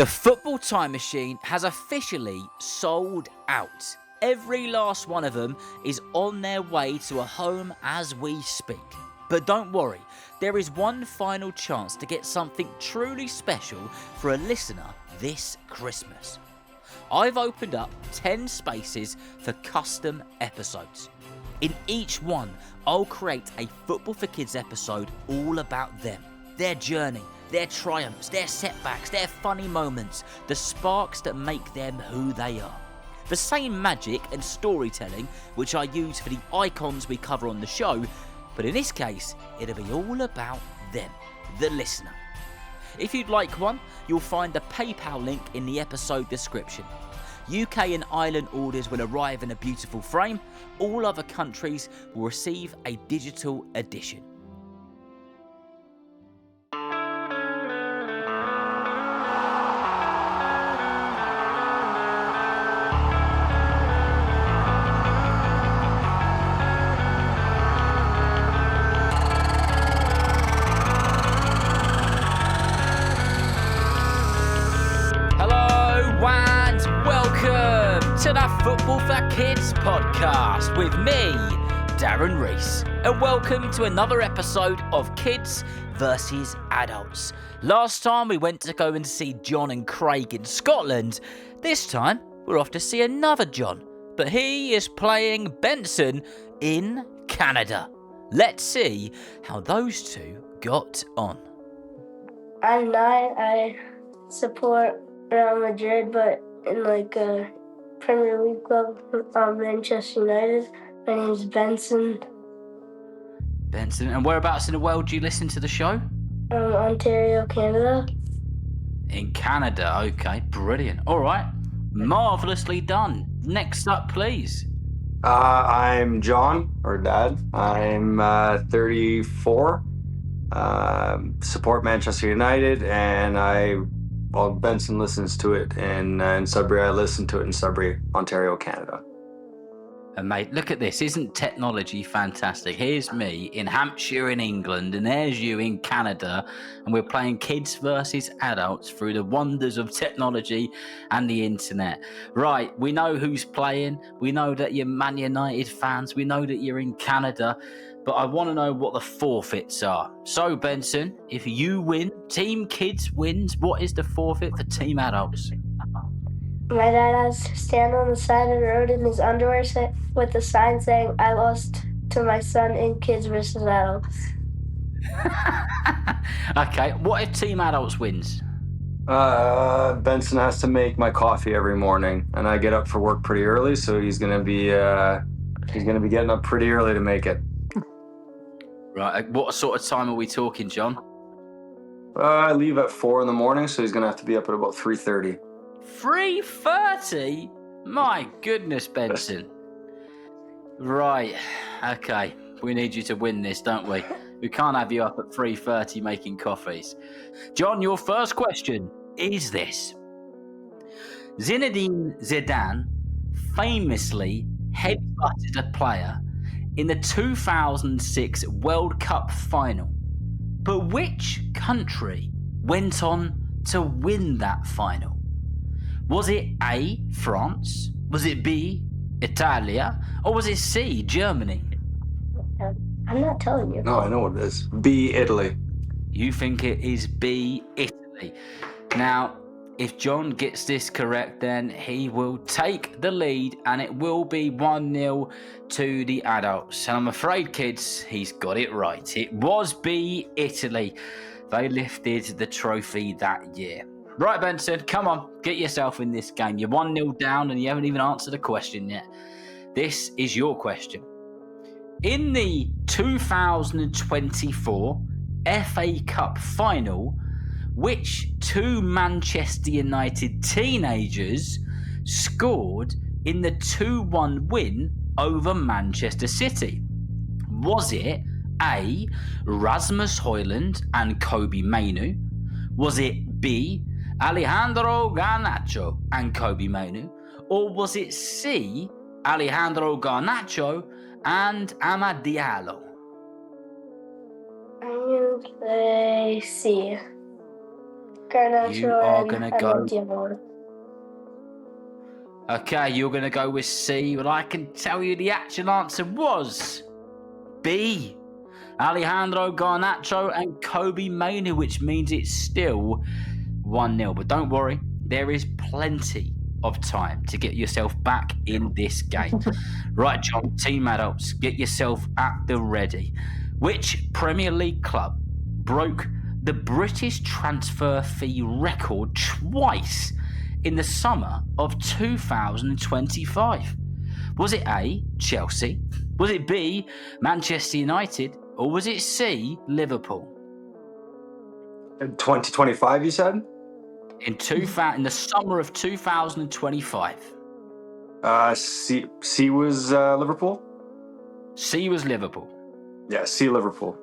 The football time machine has officially sold out. Every last one of them is on their way to a home as we speak. But don't worry, there is one final chance to get something truly special for a listener this Christmas. I've opened up 10 spaces for custom episodes. In each one, I'll create a Football for Kids episode all about them, their journey, their triumphs, their setbacks, their funny moments, the sparks that make them who they are. The same magic and storytelling which I use for the icons we cover on the show, but in this case, it'll be all about them, the listener. If you'd like one, you'll find the PayPal link in the episode description. UK and Ireland orders will arrive in a beautiful frame. All other countries will receive a digital edition. To the Football for Kids podcast with me, Darren Rees, and welcome to another episode of Kids versus Adults. Last time we went to go and see John and Craig in Scotland. This time we're off to see another John, but he is playing Benson in Canada. Let's see how those two got on. I'm 9. I support Real Madrid, but in a Premier League club, Manchester United. My name's Benson. Benson, and whereabouts in the world do you listen to the show? Ontario, Canada. In Canada, okay, brilliant. All right, marvellously done. Next up, please. I'm John, or Dad. I'm 34. Support Manchester United, and Benson listens to it in Sudbury. I listen to it in Sudbury, Ontario, Canada. And mate, look at this. Isn't technology fantastic? Here's me in Hampshire in England, and there's you in Canada, and we're playing kids versus adults through the wonders of technology and the internet. Right, we know who's playing. We know that you're Man United fans. We know that you're in Canada. But I want to know what the forfeits are. So, Benson, if you win, Team Kids wins, what is the forfeit for Team Adults? My dad has to stand on the side of the road in his underwear with a sign saying, "I lost to my son in Kids versus Adults." Okay, what if Team Adults wins? Benson has to make my coffee every morning, and I get up for work pretty early, so he's gonna be getting up pretty early to make it. Right, what sort of time are we talking, John? I leave at 4 in the morning, so he's going to have to be up at about 3:30. 3:30? My goodness, Benson. Right, okay. We need you to win this, don't we? We can't have you up at 3:30 making coffees. John, your first question is this. Zinedine Zidane famously headbutted a player in the 2006 World Cup final. But which country went on to win that final? Was it A, France? Was it B, Italia? Or was it C, Germany? I'm not telling you. No, I know what it is. B, Italy. You think it is B, Italy. Now, if John gets this correct, then he will take the lead, and it will be 1-0 to the adults. And I'm afraid, kids, he's got it right. It was B, Italy. They lifted the trophy that year. Right, Benson, come on, get yourself in this game. You're 1-0 down, and you haven't even answered a question yet. This is your question. In the 2024 FA Cup final, which two Manchester United teenagers scored in the 2-1 win over Manchester City? Was it A, Rasmus Højlund and Kobe Mainoo? Was it B, Alejandro Garnacho and Kobe Mainoo? Or was it C, Alejandro Garnacho and Amad Diallo? I'm going to say C. Garnacho, You are and going to I go... like the other one. Okay, you're going to go with C, but I can tell you the actual answer was B. Alejandro Garnacho and Kobe Mainoo, which means it's still 1-0. But don't worry, there is plenty of time to get yourself back in this game. Right, John, Team Adults, get yourself at the ready. Which Premier League club broke the British transfer fee record twice in the summer of 2025? Was it A, Chelsea? Was it B, Manchester United? Or was it C, Liverpool? 2025, you said? In the summer of 2025. C was Liverpool? C was Liverpool. Yeah, C Liverpool.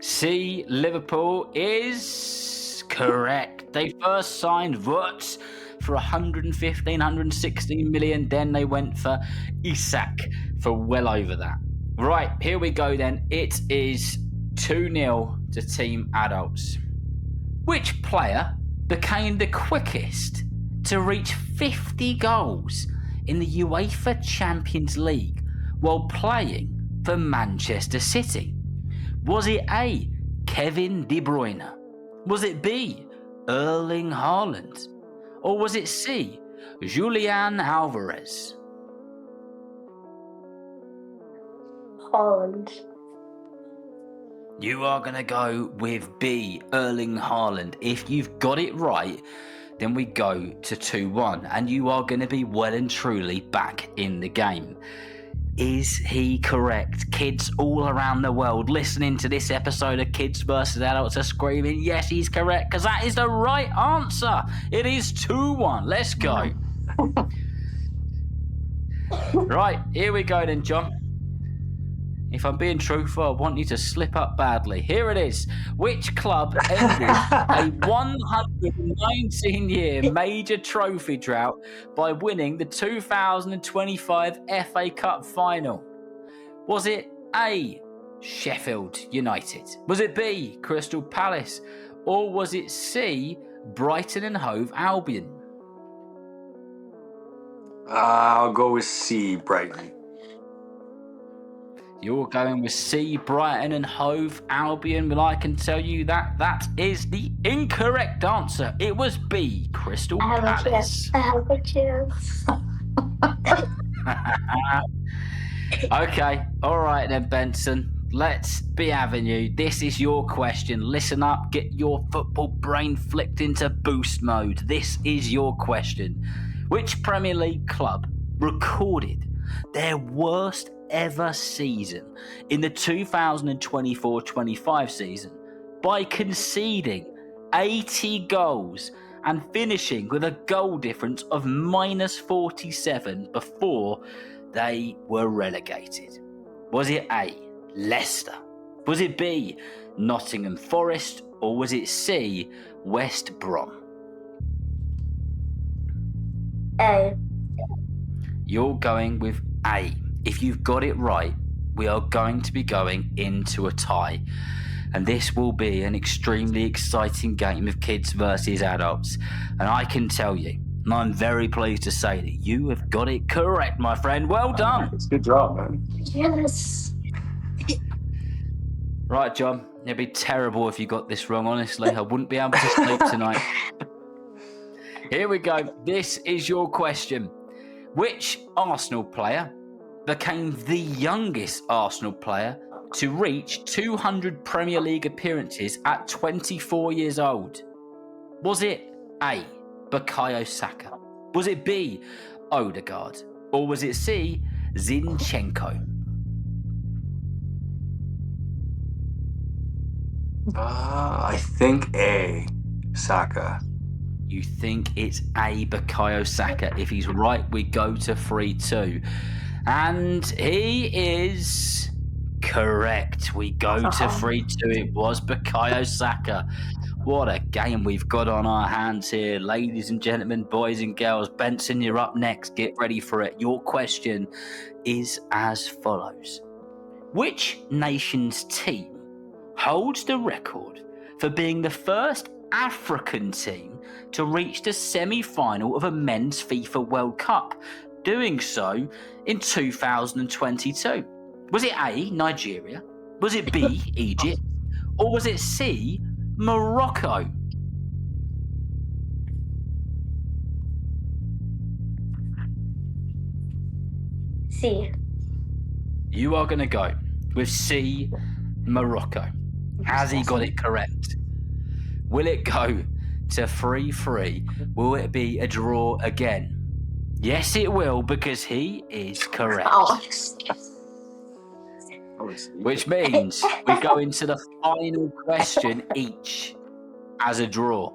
C, Liverpool is correct. They first signed Wirtz for 115, 116 million. Then they went for Isak for well over that. Right, here we go then. It is 2-0 to Team Adults. Which player became the quickest to reach 50 goals in the UEFA Champions League while playing for Manchester City? Was it A, Kevin De Bruyne? Was it B, Erling Haaland? Or was it C, Julian Alvarez? Holland. You are going to go with B, Erling Haaland. If you've got it right, then we go to 2-1, and you are going to be well and truly back in the game. Is he correct? Kids all around the world listening to this episode of Kids vs. Adults are screaming, yes, he's correct, because that is the right answer. It is 2-1. Let's go. Right, here we go then, John. If I'm being truthful, I want you to slip up badly. Here it is. Which club ended a 119-year major trophy drought by winning the 2025 FA Cup final? Was it A, Sheffield United? Was it B, Crystal Palace? Or was it C, Brighton and Hove Albion? I'll go with C, Brighton. You're going with C, Brighton and Hove Albion, but I can tell you that is the incorrect answer. It was B, Crystal Palace. I have a chance. Okay, all right then, Benson. Let's be having you. This is your question. Listen up, get your football brain flipped into boost mode. This is your question. Which Premier League club recorded their worst ever season in the 2024-25 season by conceding 80 goals and finishing with a goal difference of -47 before they were relegated? Was it A, Leicester? Was it B, Nottingham Forest? Or was it C, West Brom? A. You're going with A. If you've got it right, we are going to be going into a tie. And this will be an extremely exciting game of kids versus adults. And I can tell you, and I'm very pleased to say that you have got it correct, my friend. Well done. It's a good job, man. Yes. Right, John. It'd be terrible if you got this wrong, honestly. I wouldn't be able to sleep tonight. Here we go. This is your question. Which Arsenal player became the youngest Arsenal player to reach 200 Premier League appearances at 24 years old? Was it A, Bukayo Saka? Was it B, Odegaard? Or was it C, Zinchenko? I think A, Saka. You think it's A, Bukayo Saka. If he's right, we go to 3-2. And he is correct. We go to 3-2. It was Bukayo Saka. What a game we've got on our hands here. Ladies and gentlemen, boys and girls. Benson, you're up next. Get ready for it. Your question is as follows. Which nation's team holds the record for being the first African team to reach the semi-final of a men's FIFA World Cup, doing so in 2022? Was it A, Nigeria? Was it B, Egypt? Or was it C, Morocco? C. You are going to go with C, Morocco. Has he got it correct? Will it go to 3-3? Will it be a draw again? Yes, it will, because he is correct. Oh. Which means we go into the final question each as a draw.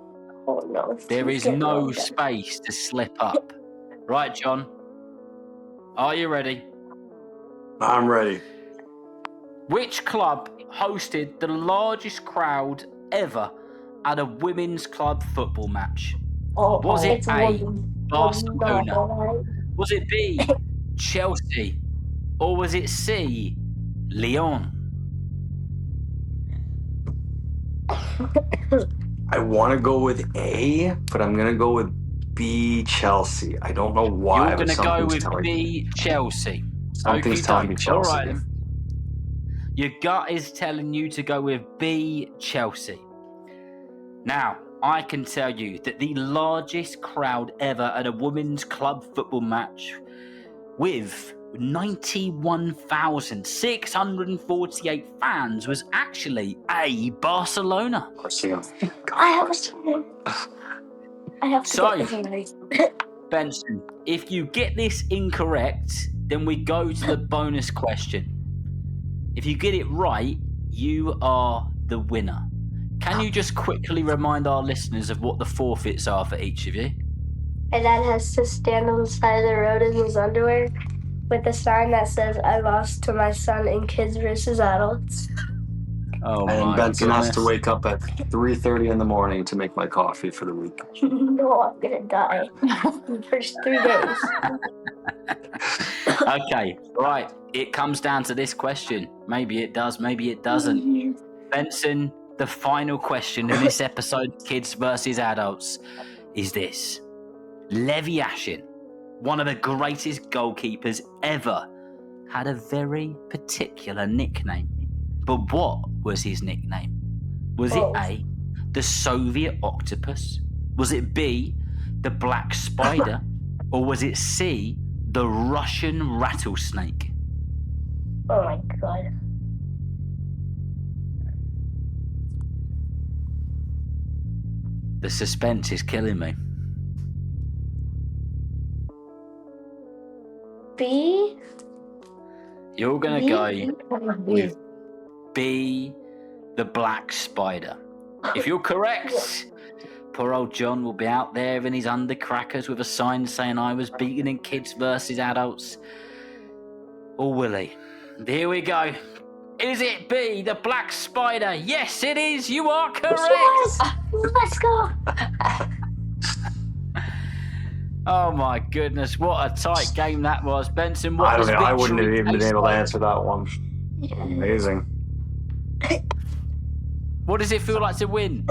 Oh no. There is no space to slip up. Right, John? Are you ready? I'm ready. Which club hosted the largest crowd ever at a women's club football match? Was it A, Barcelona? Was it B, Chelsea? Or was it C, Lyon? I want to go with A, but I'm going to go with B, Chelsea. I don't know why. You're going to go with B, Chelsea. Something's telling me Chelsea. All right, then. Your gut is telling you to go with B, Chelsea. Now, I can tell you that the largest crowd ever at a women's club football match, with 91,648 fans, was actually A, Barcelona. I have to get this right. Benson, if you get this incorrect, then we go to the bonus question. If you get it right, you are the winner. Can you just quickly remind our listeners of what the forfeits are for each of you? My dad has to stand on the side of the road in his underwear with a sign that says, "I lost to my son in Kids versus Adults." Oh, and Benson has to wake up at 3:30 in the morning to make my coffee for the week. No, I'm going to die in the first 3 days. Okay, right. It comes down to this question. Maybe it does, maybe it doesn't. Benson, the final question in this episode, Kids versus Adults, is this. Levi Ashin, one of the greatest goalkeepers ever, had a very particular nickname. But what was his nickname? Was it A, the Soviet Octopus? Was it B, the Black Spider? Or was it C, the Russian Rattlesnake? Oh my god. The suspense is killing me. B? You're going to go with B, the Black Spider. If you're correct, poor old John will be out there in his undercrackers with a sign saying I was beaten in Kids versus Adults. Or will he? Here we go. Is it B, the Black Spider? Yes, it is. You are correct. Yes! Let's go. Oh my goodness, what a tight game that was. Benson, what was I wouldn't have victory even been taste able to like? answer that one. Amazing. What does it feel like to win?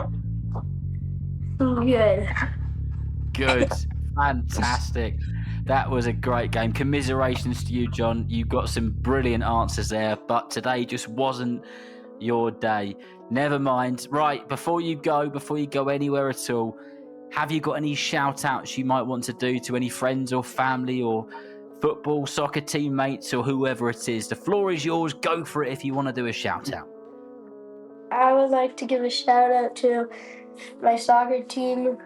Good. Good. Fantastic. That was a great game. Commiserations to you, John. You got some brilliant answers there, but today just wasn't your day. Never mind. Right, before you go anywhere at all, have you got any shout outs you might want to do to any friends or family or football, soccer teammates or whoever it is? The floor is yours. Go for it if you want to do a shout out. I would like to give a shout out to my soccer team,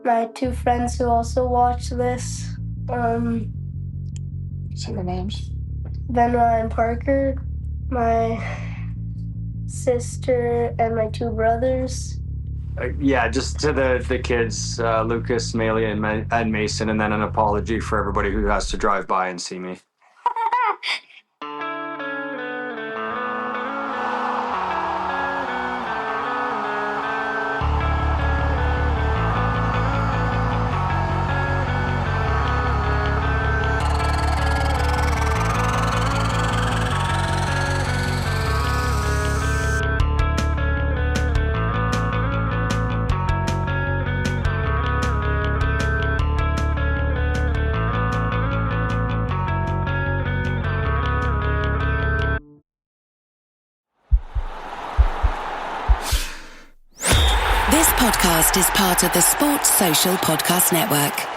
my 2 friends who also watch this. Say their names. Benoit and Parker, my sister, and my 2 brothers. Yeah, just to the kids, Lucas, Malia, and Mason, and then an apology for everybody who has to drive by and see me. podcast is part of the Sports Social Podcast Network.